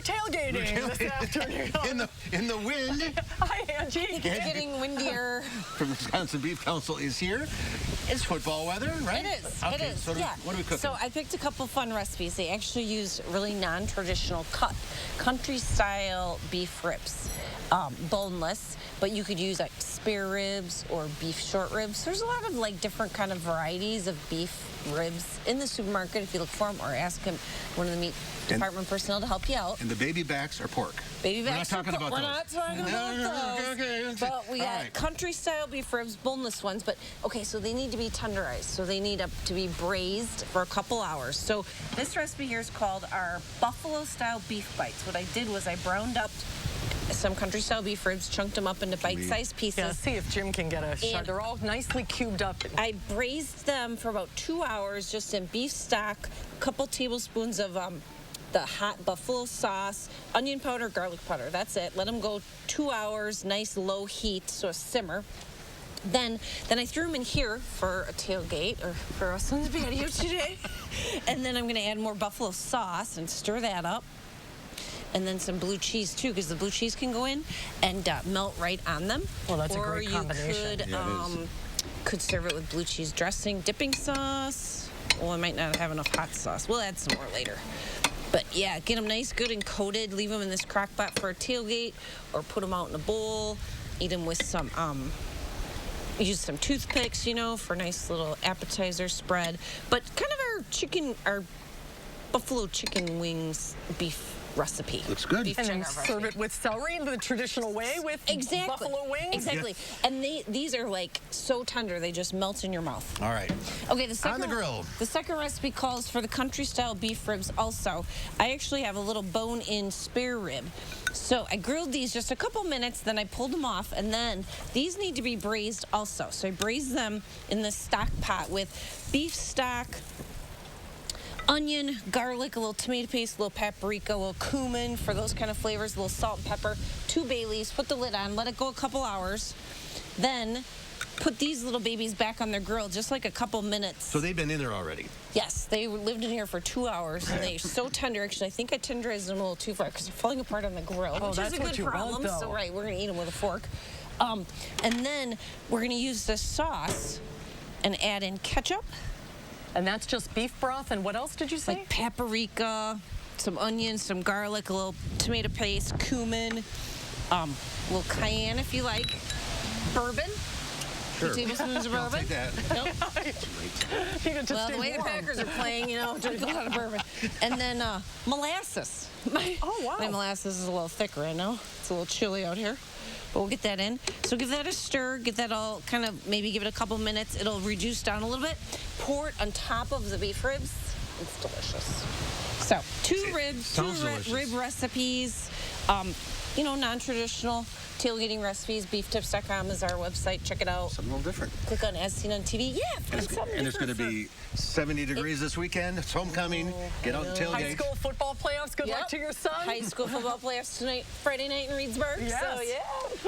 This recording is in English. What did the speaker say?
tailgating this afternoon. in the wind. Hi, Angie. It's getting windier. From Wisconsin Beef Council is here. It's football weather, right? It is. Okay, It is. so Yeah. what are we cooking? So I picked a couple fun recipes. They actually use really non-traditional cut, country-style beef ribs, boneless. But you could use like spare ribs or beef short ribs. There's a lot of like different kind of varieties of beef ribs in the supermarket if you look for them, or ask him, one of the meat department personnel to help you out. And the baby backs are pork. Baby backs. We're not talking about We're those. not talking about those. Okay. But we got country-style beef ribs, boneless ones. But okay, so they need to be tenderized. So they need to be braised for a couple hours. So this recipe here is called our buffalo-style beef bites. What I did was I browned up some country-style beef ribs, chunked them up into bite-sized pieces. Yeah, see if Jim can get a shot. They're all nicely cubed up. I braised them for about 2 hours just in beef stock, a couple tablespoons of the hot buffalo sauce, onion powder, garlic powder. That's it. Let them go 2 hours, nice low heat, so a simmer. Then I threw them in here for a tailgate, or for us on the patio today. And then I'm going to add more buffalo sauce and stir that up. And then some blue cheese too, because the blue cheese can go in and melt right on them. Well, that's a great combination. Or you could serve it with blue cheese dressing, dipping sauce. Well, I might not have enough hot sauce. We'll add some more later. But yeah, get them nice, good, and coated. Leave them in this crock pot for a tailgate, or put them out in a bowl. Eat them with some, use some toothpicks, you know, for a nice little appetizer spread. But kind of our buffalo chicken wings beef recipe. Looks good. And then serve it with celery in the traditional way with buffalo wings. Exactly. And these are like so tender, they just melt in your mouth. All right. Okay, the second, on the grill. The second recipe calls for the country-style beef ribs also. I actually have a little bone-in spare rib. So I grilled these just a couple minutes, then I pulled them off, and then these need to be braised also. So I braised them in the stock pot with beef stock, onion, garlic, a little tomato paste, a little paprika, a little cumin for those kind of flavors, a little salt and pepper, 2 bay leaves, put the lid on, let it go a couple hours. Then put these little babies back on their grill just like a couple minutes. So they've been in there already? Yes, they lived in here for 2 hours, and they're so tender. Actually, I think I tenderized them a little too far because they're falling apart on the grill, which is a good problem. So right, we're gonna eat them with a fork. And then we're gonna use this sauce and add in ketchup. And that's just beef broth, and what else did you say? Like paprika, some onions, some garlic, a little tomato paste, cumin, a little cayenne if you like, bourbon. Sure. 2 tablespoons of bourbon. I'll take that. Nope. Well, the way the Packers are playing, you know, drink a lot of bourbon. And then molasses. Oh, wow. My molasses is a little thicker, I know. It's a little chilly out here. But we'll get that in. So give that a stir. Get that all kind of, maybe give it a couple minutes. It'll reduce down a little bit. Pour it on top of the beef ribs. It's delicious. So 2 ribs, 2 rib recipes. You know, non-traditional tailgating recipes. Beeftips.com is our website. Check it out. Something a little different. Click on As Seen on TV. Yeah, and it's going to be 70 degrees this weekend. It's homecoming. Get out and tailgate. High school football playoffs. Good luck to your son. High school football playoffs tonight, Friday night in Reedsburg. Yes. So, yeah.